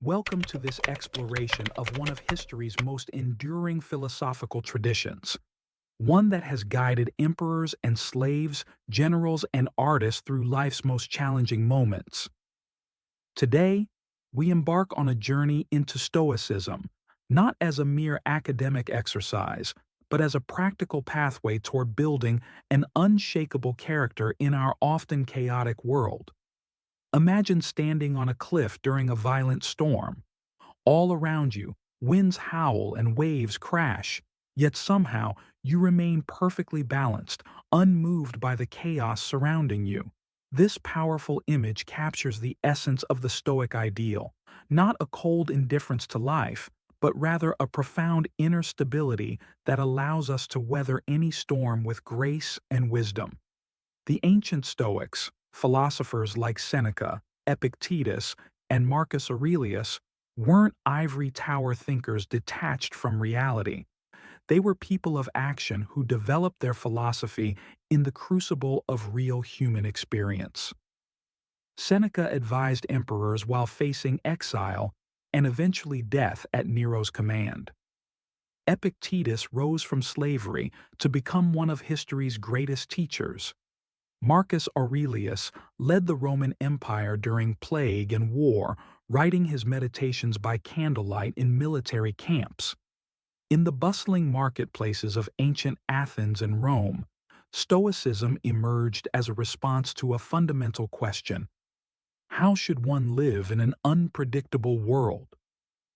Welcome to this exploration of one of history's most enduring philosophical traditions, one that has guided emperors and slaves, generals and artists through life's most challenging moments. Today, we embark on a journey into Stoicism, not as a mere academic exercise, but as a practical pathway toward building an unshakable character in our often chaotic world. Imagine standing on a cliff during a violent storm. All around you, winds howl and waves crash, yet somehow you remain perfectly balanced, unmoved by the chaos surrounding you. This powerful image captures the essence of the Stoic ideal, not a cold indifference to life, but rather a profound inner stability that allows us to weather any storm with grace and wisdom. The ancient Stoics, philosophers like Seneca, Epictetus, and Marcus Aurelius, weren't ivory tower thinkers detached from reality. They were people of action who developed their philosophy in the crucible of real human experience. Seneca advised emperors while facing exile and eventually death at Nero's command. Epictetus rose from slavery to become one of history's greatest teachers. Marcus Aurelius led the Roman Empire during plague and war, writing his meditations by candlelight in military camps. In the bustling marketplaces of ancient Athens and Rome, Stoicism emerged as a response to a fundamental question: how should one live in an unpredictable world?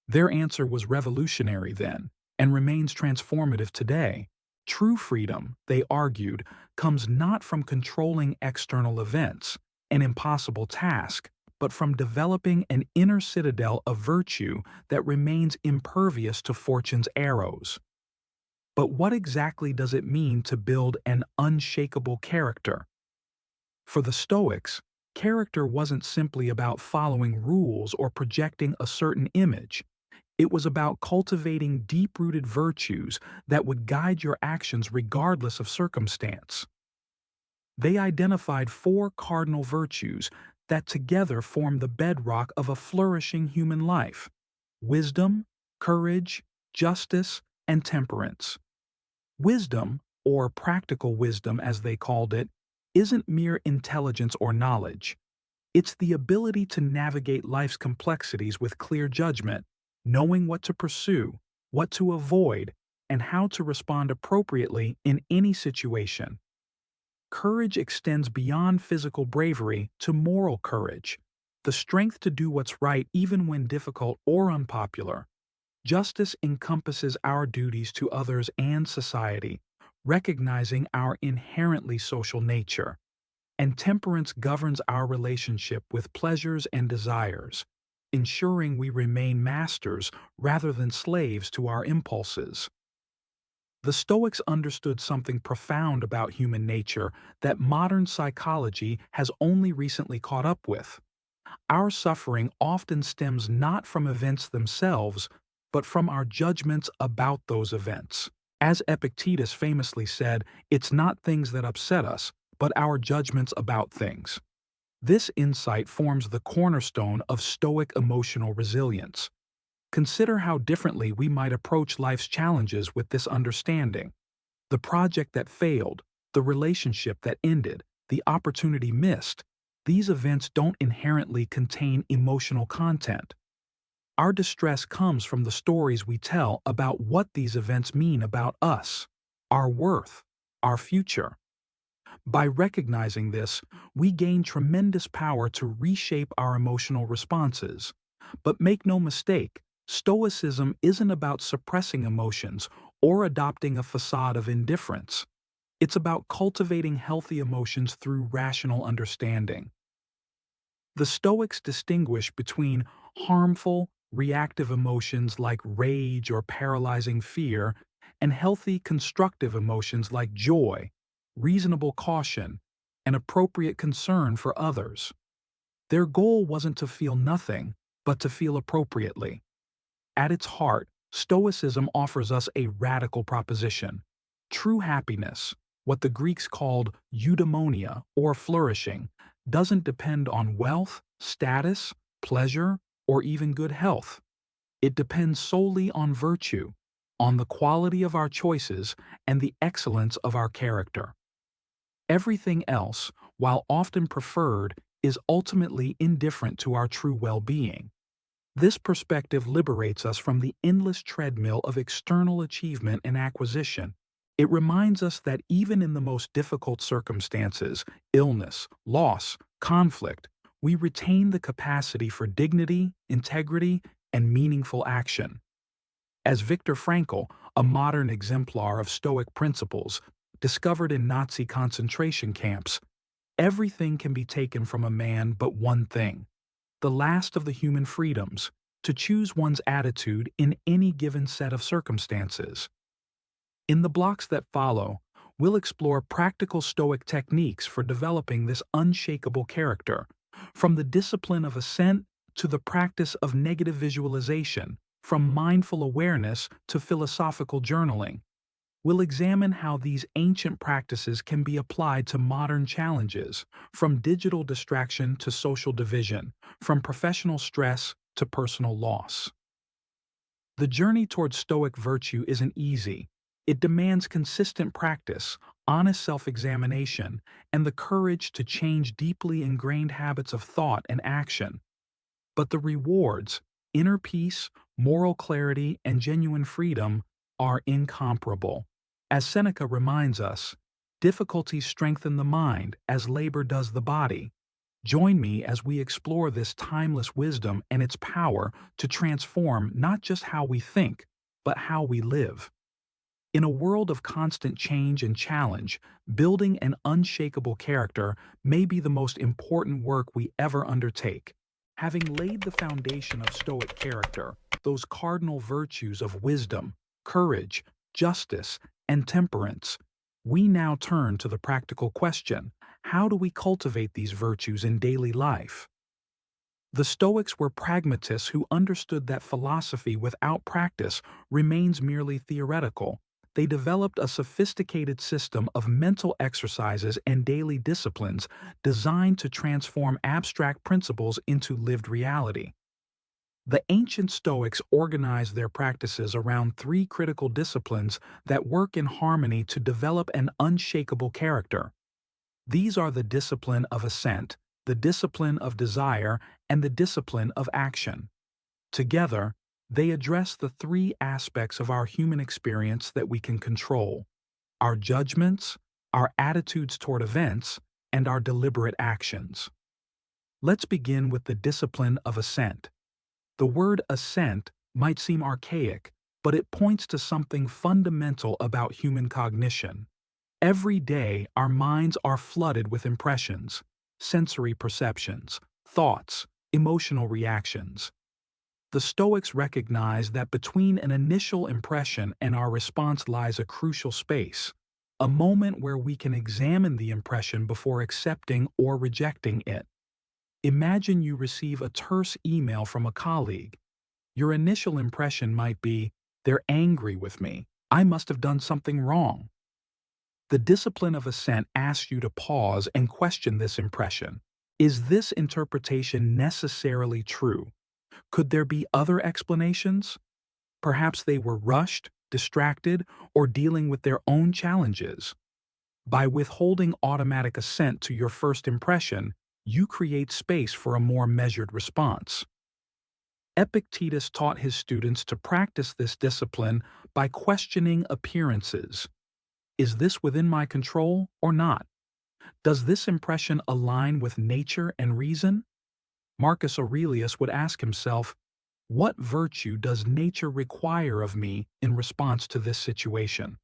Their answer was revolutionary then, and remains transformative today. True freedom, they argued, comes not from controlling external events, an impossible task, but from developing an inner citadel of virtue that remains impervious to fortune's arrows. But what exactly does it mean to build an unshakable character? For the Stoics, character wasn't simply about following rules or projecting a certain image. It was about cultivating deep-rooted virtues that would guide your actions regardless of circumstance. They identified four cardinal virtues that together form the bedrock of a flourishing human life: wisdom, courage, justice, and temperance. Wisdom, or practical wisdom as they called it, isn't mere intelligence or knowledge. It's the ability to navigate life's complexities with clear judgment, knowing what to pursue, what to avoid, and how to respond appropriately in any situation. Courage extends beyond physical bravery to moral courage, the strength to do what's right even when difficult or unpopular. Justice encompasses our duties to others and society, recognizing our inherently social nature. And temperance governs our relationship with pleasures and desires, ensuring we remain masters rather than slaves to our impulses. The Stoics understood something profound about human nature that modern psychology has only recently caught up with. Our suffering often stems not from events themselves, but from our judgments about those events. As Epictetus famously said, it's not things that upset us, but our judgments about things. This insight forms the cornerstone of Stoic emotional resilience. Consider how differently we might approach life's challenges with this understanding. The project that failed, the relationship that ended, the opportunity missed, these events don't inherently contain emotional content. Our distress comes from the stories we tell about what these events mean about us, our worth, our future. By recognizing this, we gain tremendous power to reshape our emotional responses. But make no mistake, Stoicism isn't about suppressing emotions or adopting a facade of indifference. It's about cultivating healthy emotions through rational understanding. The Stoics distinguish between harmful, reactive emotions like rage or paralyzing fear and healthy, constructive emotions like joy, reasonable caution, and appropriate concern for others. Their goal wasn't to feel nothing, but to feel appropriately. At its heart, Stoicism offers us a radical proposition. True happiness, what the Greeks called eudaimonia or flourishing, doesn't depend on wealth, status, pleasure, or even good health. It depends solely on virtue, on the quality of our choices, and the excellence of our character. Everything else, while often preferred, is ultimately indifferent to our true well-being. This perspective liberates us from the endless treadmill of external achievement and acquisition. It reminds us that even in the most difficult circumstances, illness, loss, conflict, we retain the capacity for dignity, integrity, and meaningful action. As Viktor Frankl, a modern exemplar of Stoic principles, discovered in Nazi concentration camps, everything can be taken from a man but one thing, the last of the human freedoms, to choose one's attitude in any given set of circumstances. In the blocks that follow, we'll explore practical Stoic techniques for developing this unshakable character, from the discipline of assent to the practice of negative visualization, from mindful awareness to philosophical journaling. We'll examine how these ancient practices can be applied to modern challenges, from digital distraction to social division, from professional stress to personal loss. The journey towards Stoic virtue isn't easy. It demands consistent practice, honest self-examination, and the courage to change deeply ingrained habits of thought and action. But the rewards, inner peace, moral clarity, and genuine freedom, are incomparable. As Seneca reminds us, difficulties strengthen the mind as labor does the body. Join me as we explore this timeless wisdom and its power to transform not just how we think, but how we live. In a world of constant change and challenge, building an unshakable character may be the most important work we ever undertake. Having laid the foundation of Stoic character, those cardinal virtues of wisdom, courage, justice, and temperance, we now turn to the practical question: how do we cultivate these virtues in daily life? The Stoics were pragmatists who understood that philosophy without practice remains merely theoretical. They developed a sophisticated system of mental exercises and daily disciplines designed to transform abstract principles into lived reality. The ancient Stoics organized their practices around three critical disciplines that work in harmony to develop an unshakable character. These are the discipline of assent, the discipline of desire, and the discipline of action. Together, they address the three aspects of our human experience that we can control: our judgments, our attitudes toward events, and our deliberate actions. Let's begin with the discipline of assent. The word assent might seem archaic, but it points to something fundamental about human cognition. Every day, our minds are flooded with impressions, sensory perceptions, thoughts, emotional reactions. The Stoics recognize that between an initial impression and our response lies a crucial space, a moment where we can examine the impression before accepting or rejecting it. Imagine you receive a terse email from a colleague. Your initial impression might be, "They're angry with me. I must have done something wrong." The discipline of assent asks you to pause and question this impression. Is this interpretation necessarily true? Could there be other explanations? Perhaps they were rushed, distracted, or dealing with their own challenges. By withholding automatic assent to your first impression, you create space for a more measured response. Epictetus taught his students to practice this discipline by questioning appearances. Is this within my control or not? Does this impression align with nature and reason? Marcus Aurelius would ask himself, what virtue does nature require of me in response to this situation?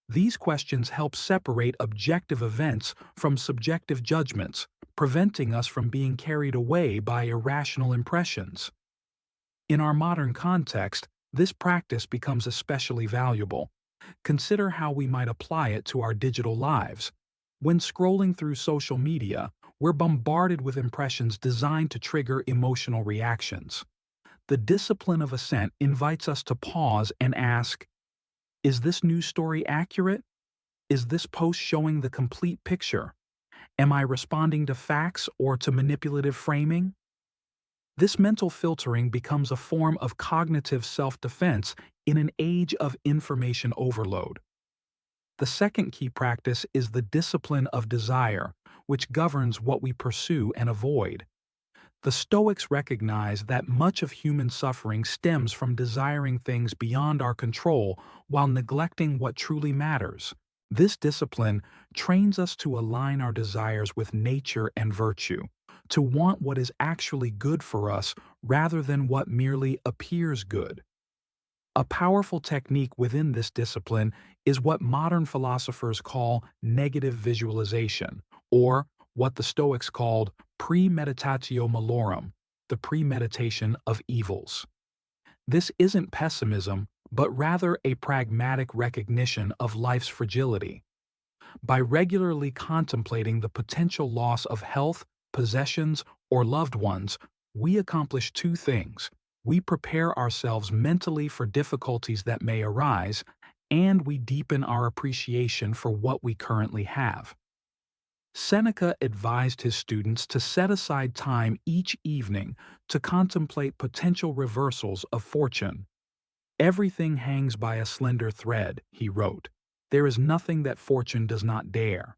These questions help separate objective events from subjective judgments, preventing us from being carried away by irrational impressions. In our modern context, this practice becomes especially valuable. Consider how we might apply it to our digital lives. When scrolling through social media, we're bombarded with impressions designed to trigger emotional reactions. The discipline of assent invites us to pause and ask, is this news story accurate? Is this post showing the complete picture? Am I responding to facts or to manipulative framing? This mental filtering becomes a form of cognitive self-defense in an age of information overload. The second key practice is the discipline of desire, which governs what we pursue and avoid. The Stoics recognize that much of human suffering stems from desiring things beyond our control while neglecting what truly matters. This discipline trains us to align our desires with nature and virtue, to want what is actually good for us rather than what merely appears good. A powerful technique within this discipline is what modern philosophers call negative visualization, or what the Stoics called premeditatio malorum, the premeditation of evils. This isn't pessimism, but rather a pragmatic recognition of life's fragility. By regularly contemplating the potential loss of health, possessions, or loved ones, we accomplish two things. We prepare ourselves mentally for difficulties that may arise, and we deepen our appreciation for what we currently have. Seneca advised his students to set aside time each evening to contemplate potential reversals of fortune. Everything hangs by a slender thread, he wrote. There is nothing that fortune does not dare.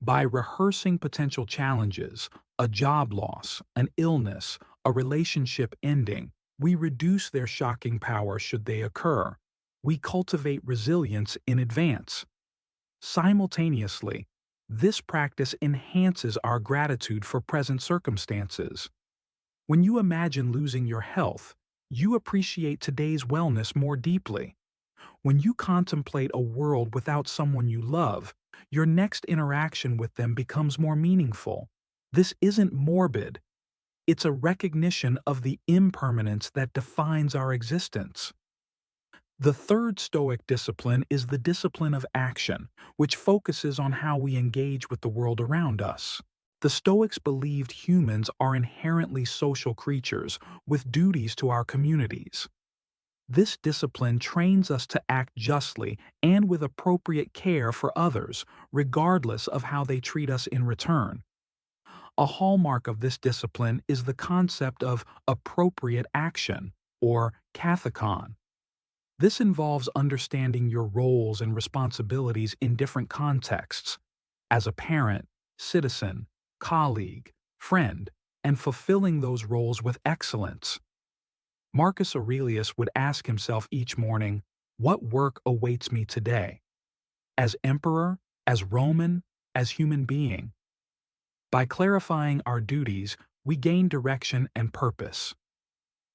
By rehearsing potential challenges, a job loss, an illness, a relationship ending, we reduce their shocking power should they occur. We cultivate resilience in advance. Simultaneously, this practice enhances our gratitude for present circumstances. When you imagine losing your health, you appreciate today's wellness more deeply. When you contemplate a world without someone you love, your next interaction with them becomes more meaningful. This isn't morbid. It's a recognition of the impermanence that defines our existence. The third Stoic discipline is the discipline of action, which focuses on how we engage with the world around us. The Stoics believed humans are inherently social creatures with duties to our communities. This discipline trains us to act justly and with appropriate care for others, regardless of how they treat us in return. A hallmark of this discipline is the concept of appropriate action, or kathekon. This involves understanding your roles and responsibilities in different contexts, as a parent, citizen, colleague, friend, and fulfilling those roles with excellence. Marcus Aurelius would ask himself each morning, what work awaits me today? As emperor, as Roman, as human being? By clarifying our duties, we gain direction and purpose.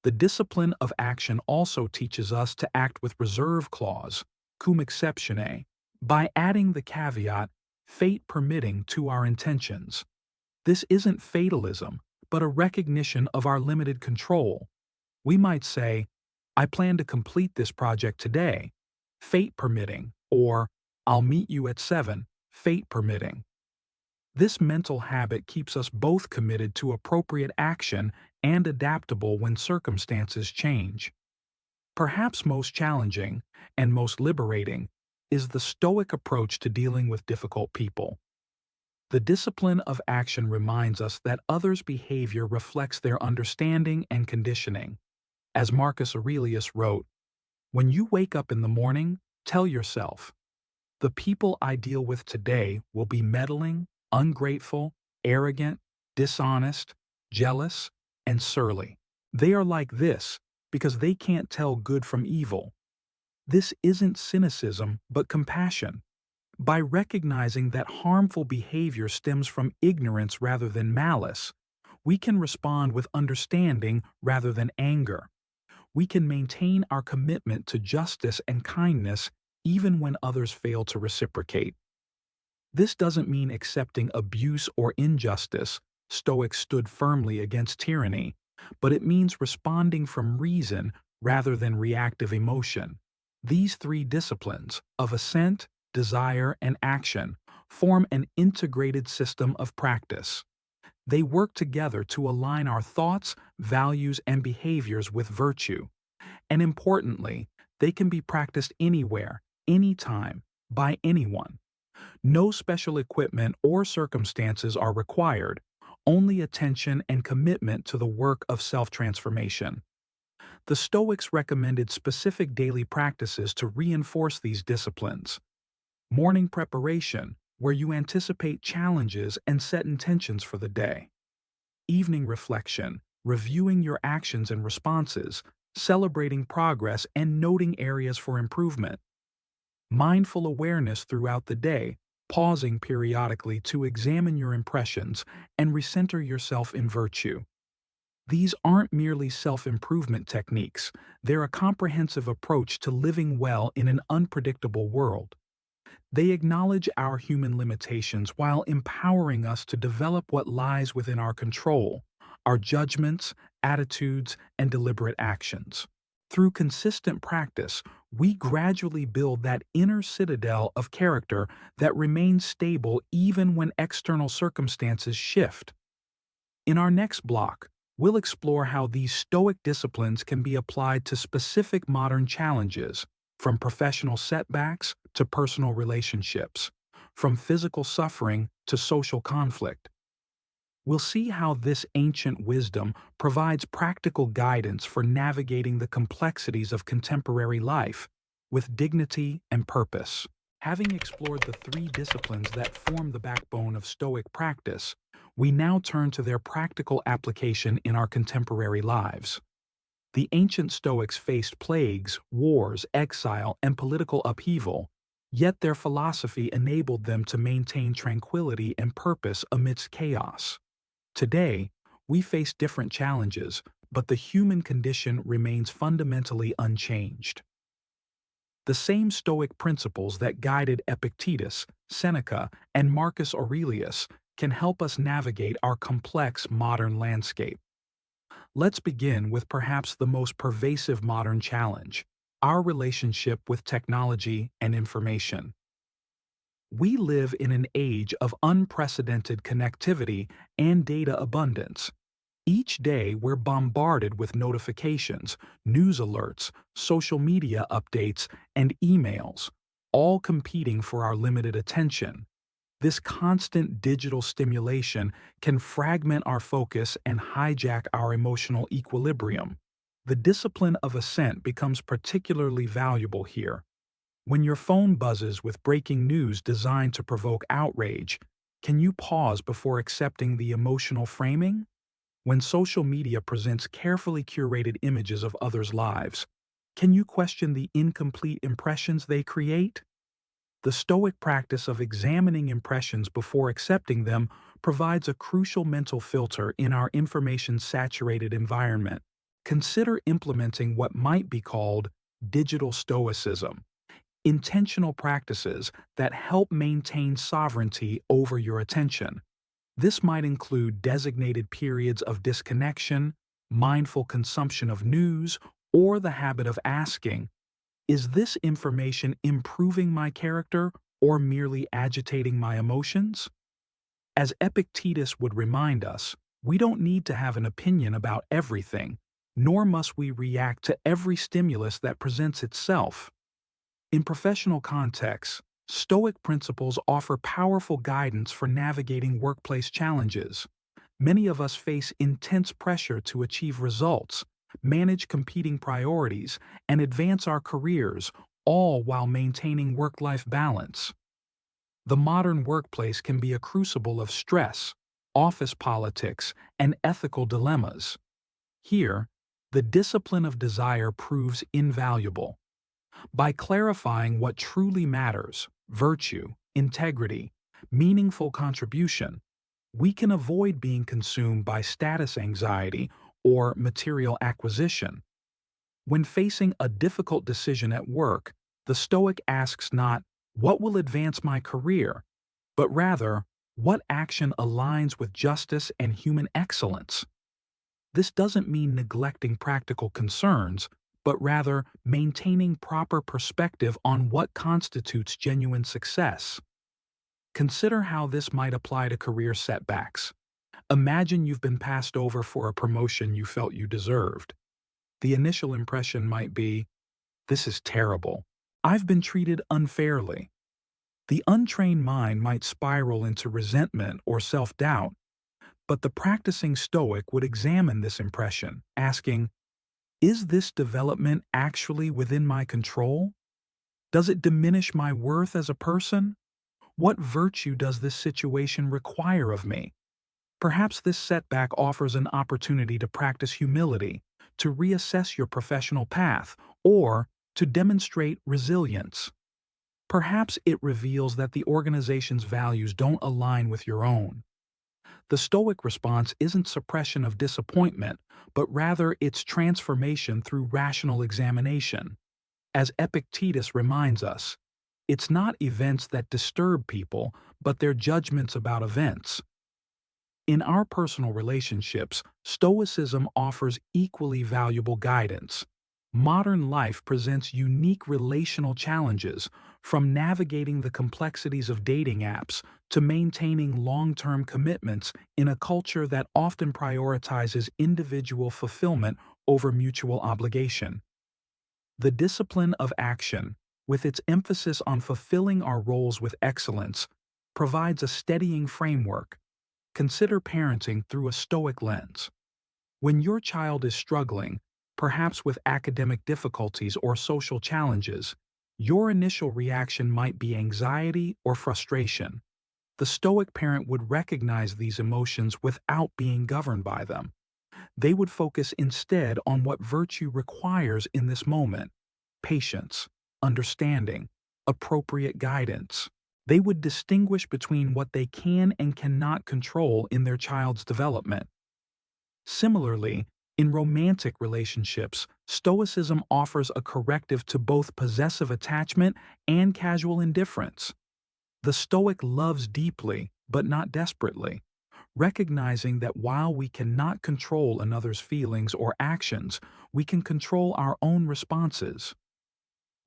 The discipline of action also teaches us to act with reserve clause, cum exceptione, by adding the caveat, fate permitting, to our intentions. This isn't fatalism, but a recognition of our limited control. We might say, I plan to complete this project today, fate permitting, or I'll meet you at 7, fate permitting. This mental habit keeps us both committed to appropriate action and adaptable when circumstances change. Perhaps most challenging and most liberating is the Stoic approach to dealing with difficult people. The discipline of action reminds us that others' behavior reflects their understanding and conditioning. As Marcus Aurelius wrote, when you wake up in the morning, tell yourself, the people I deal with today will be meddling, ungrateful, arrogant, dishonest, jealous, and surly. They are like this because they can't tell good from evil. This isn't cynicism, but compassion. By recognizing that harmful behavior stems from ignorance rather than malice, we can respond with understanding rather than anger. We can maintain our commitment to justice and kindness even when others fail to reciprocate. This doesn't mean accepting abuse or injustice. Stoics stood firmly against tyranny, but it means responding from reason rather than reactive emotion. These three disciplines of assent, desire, and action form an integrated system of practice. They work together to align our thoughts, values, and behaviors with virtue. And importantly, they can be practiced anywhere, anytime, by anyone. No special equipment or circumstances are required. only attention and commitment to the work of self-transformation. The Stoics recommended specific daily practices to reinforce these disciplines. Morning preparation, where you anticipate challenges and set intentions for the day. Evening reflection, reviewing your actions and responses, celebrating progress and noting areas for improvement. Mindful awareness throughout the day, pausing periodically to examine your impressions and recenter yourself in virtue. These aren't merely self-improvement techniques, they're a comprehensive approach to living well in an unpredictable world. They acknowledge our human limitations while empowering us to develop what lies within our control, our judgments, attitudes, and deliberate actions. Through consistent practice, we gradually build that inner citadel of character that remains stable even when external circumstances shift. In our next block, we'll explore how these Stoic disciplines can be applied to specific modern challenges, from professional setbacks to personal relationships, from physical suffering to social conflict. We'll see how this ancient wisdom provides practical guidance for navigating the complexities of contemporary life with dignity and purpose. Having explored the three disciplines that form the backbone of Stoic practice, we now turn to their practical application in our contemporary lives. The ancient Stoics faced plagues, wars, exile, and political upheaval, yet their philosophy enabled them to maintain tranquility and purpose amidst chaos. Today, we face different challenges, but the human condition remains fundamentally unchanged. The same Stoic principles that guided Epictetus, Seneca, and Marcus Aurelius can help us navigate our complex modern landscape. Let's begin with perhaps the most pervasive modern challenge, our relationship with technology and information. We live in an age of unprecedented connectivity and data abundance. Each day, we're bombarded with notifications, news alerts, social media updates, and emails, all competing for our limited attention. This constant digital stimulation can fragment our focus and hijack our emotional equilibrium. The discipline of assent becomes particularly valuable here. When your phone buzzes with breaking news designed to provoke outrage, can you pause before accepting the emotional framing? When social media presents carefully curated images of others' lives, can you question the incomplete impressions they create? The Stoic practice of examining impressions before accepting them provides a crucial mental filter in our information-saturated environment. Consider implementing what might be called digital stoicism, intentional practices that help maintain sovereignty over your attention. This might include designated periods of disconnection, mindful consumption of news, or the habit of asking, is this information improving my character or merely agitating my emotions? As Epictetus would remind us, we don't need to have an opinion about everything, nor must we react to every stimulus that presents itself. In professional contexts, Stoic principles offer powerful guidance for navigating workplace challenges. Many of us face intense pressure to achieve results, manage competing priorities, and advance our careers, all while maintaining work-life balance. The modern workplace can be a crucible of stress, office politics, and ethical dilemmas. Here, the discipline of desire proves invaluable. By clarifying what truly matters, virtue, integrity, meaningful contribution, we can avoid being consumed by status anxiety or material acquisition. When facing a difficult decision at work, the Stoic asks not, "What will advance my career?" but rather, "What action aligns with justice and human excellence?" This doesn't mean neglecting practical concerns, but rather maintaining proper perspective on what constitutes genuine success. Consider how this might apply to career setbacks. Imagine you've been passed over for a promotion you felt you deserved. The initial impression might be, "This is terrible. I've been treated unfairly." The untrained mind might spiral into resentment or self-doubt. But the practicing Stoic would examine this impression, asking, is this development actually within my control? Does it diminish my worth as a person? What virtue does this situation require of me? Perhaps this setback offers an opportunity to practice humility, to reassess your professional path, or to demonstrate resilience. Perhaps it reveals that the organization's values don't align with your own. The Stoic response isn't suppression of disappointment, but rather its transformation through rational examination. As Epictetus reminds us, it's not events that disturb people, but their judgments about events. In our personal relationships, Stoicism offers equally valuable guidance. Modern life presents unique relational challenges, from navigating the complexities of dating apps to maintaining long-term commitments in a culture that often prioritizes individual fulfillment over mutual obligation. The discipline of action, with its emphasis on fulfilling our roles with excellence, provides a steadying framework. Consider parenting through a Stoic lens. When your child is struggling, perhaps with academic difficulties or social challenges, your initial reaction might be anxiety or frustration. The Stoic parent would recognize these emotions without being governed by them. They would focus instead on what virtue requires in this moment: patience, understanding, appropriate guidance. They would distinguish between what they can and cannot control in their child's development. Similarly, in romantic relationships, Stoicism offers a corrective to both possessive attachment and casual indifference. The Stoic loves deeply, but not desperately, recognizing that while we cannot control another's feelings or actions, we can control our own responses.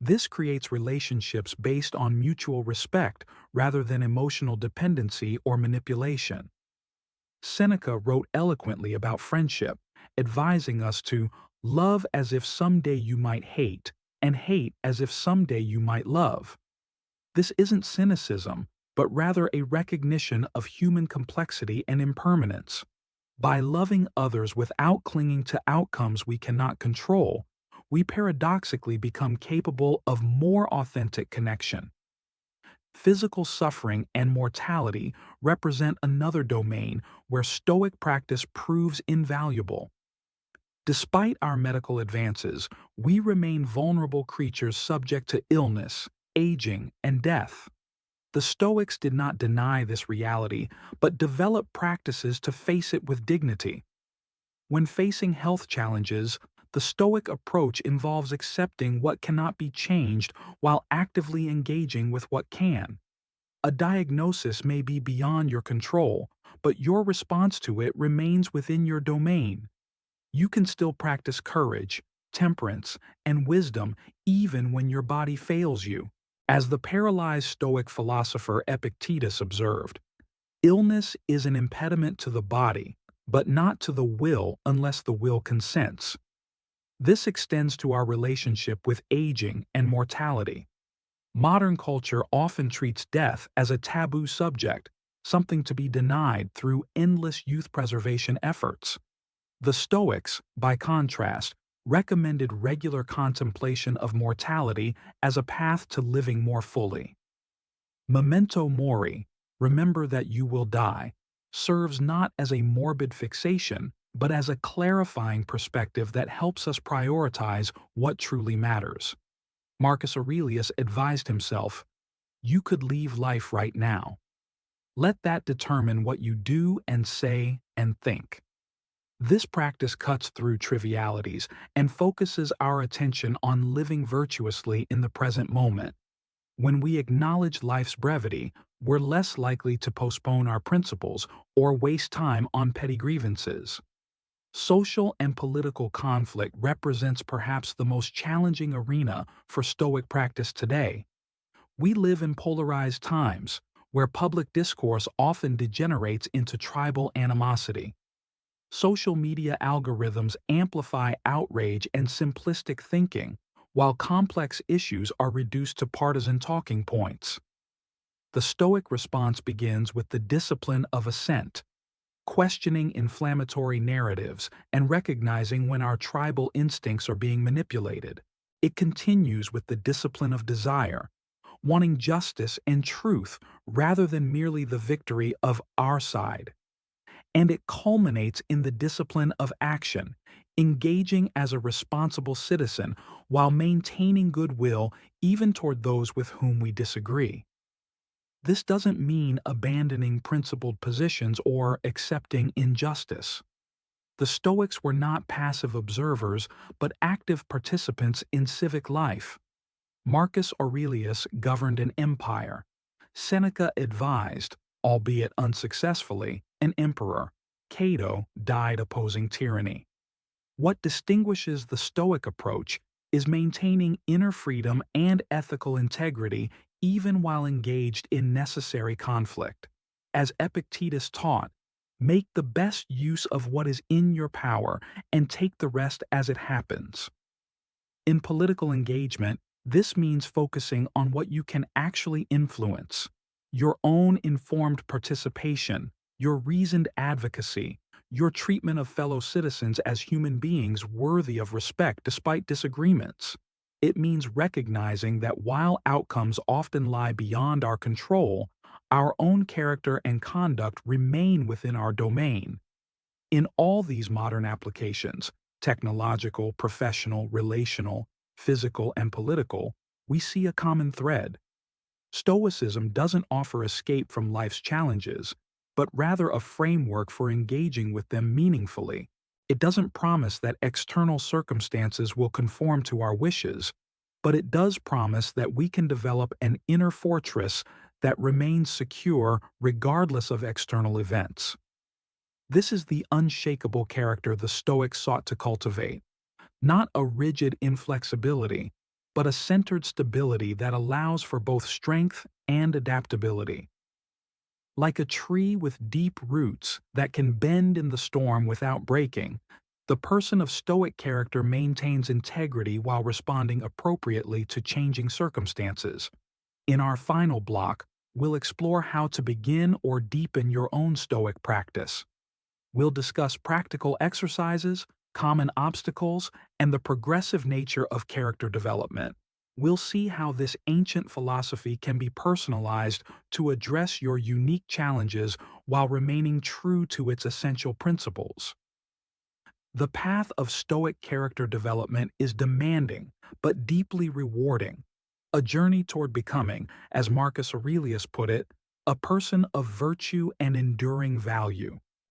This creates relationships based on mutual respect rather than emotional dependency or manipulation. Seneca wrote eloquently about friendship, advising us to love as if someday you might hate, and hate as if someday you might love. This isn't cynicism, but rather a recognition of human complexity and impermanence. By loving others without clinging to outcomes we cannot control, we paradoxically become capable of more authentic connection. Physical suffering and mortality represent another domain where Stoic practice proves invaluable. Despite our medical advances, we remain vulnerable creatures subject to illness, aging, and death. The Stoics did not deny this reality, but developed practices to face it with dignity. When facing health challenges, the Stoic approach involves accepting what cannot be changed while actively engaging with what can. A diagnosis may be beyond your control, but your response to it remains within your domain. You can still practice courage, temperance, and wisdom even when your body fails you. As the paralyzed Stoic philosopher Epictetus observed, illness is an impediment to the body, but not to the will unless the will consents. This extends to our relationship with aging and mortality. Modern culture often treats death as a taboo subject, something to be denied through endless youth preservation efforts. The Stoics, by contrast, recommended regular contemplation of mortality as a path to living more fully. Memento mori, remember that you will die, serves not as a morbid fixation, but as a clarifying perspective that helps us prioritize what truly matters. Marcus Aurelius advised himself, "You could leave life right now. Let that determine what you do and say and think." This practice cuts through trivialities and focuses our attention on living virtuously in the present moment. When we acknowledge life's brevity, we're less likely to postpone our principles or waste time on petty grievances. Social and political conflict represents perhaps the most challenging arena for Stoic practice today. We live in polarized times, where public discourse often degenerates into tribal animosity. Social media algorithms amplify outrage and simplistic thinking, while complex issues are reduced to partisan talking points. The Stoic response begins with the discipline of assent. questioning inflammatory narratives and recognizing when our tribal instincts are being manipulated. It continues with the discipline of desire, wanting justice and truth rather than merely the victory of our side. And it culminates in the discipline of action, engaging as a responsible citizen while maintaining goodwill even toward those with whom we disagree. This doesn't mean abandoning principled positions or accepting injustice. The Stoics were not passive observers, but active participants in civic life. Marcus Aurelius governed an empire. Seneca advised, albeit unsuccessfully, an emperor. Cato died opposing tyranny. What distinguishes the Stoic approach is maintaining inner freedom and ethical integrity even while engaged in necessary conflict. As Epictetus taught, make the best use of what is in your power and take the rest as it happens. In political engagement, this means focusing on what you can actually influence, your own informed participation, your reasoned advocacy, your treatment of fellow citizens as human beings worthy of respect despite disagreements. It means recognizing that while outcomes often lie beyond our control, our own character and conduct remain within our domain. In all these modern applications, technological, professional, relational, physical, and political, we see a common thread. Stoicism doesn't offer escape from life's challenges, but rather a framework for engaging with them meaningfully. It doesn't promise that external circumstances will conform to our wishes, but it does promise that we can develop an inner fortress that remains secure regardless of external events. This is the unshakable character the Stoics sought to cultivate, not a rigid inflexibility, but a centered stability that allows for both strength and adaptability. Like a tree with deep roots that can bend in the storm without breaking, the person of Stoic character maintains integrity while responding appropriately to changing circumstances. In our final block, we'll explore how to begin or deepen your own Stoic practice. We'll discuss practical exercises, common obstacles, and the progressive nature of character development. We'll see how this ancient philosophy can be personalized to address your unique challenges while remaining true to its essential principles. The path of Stoic character development is demanding but deeply rewarding, a journey toward becoming, as Marcus Aurelius put it, a person of virtue and enduring value.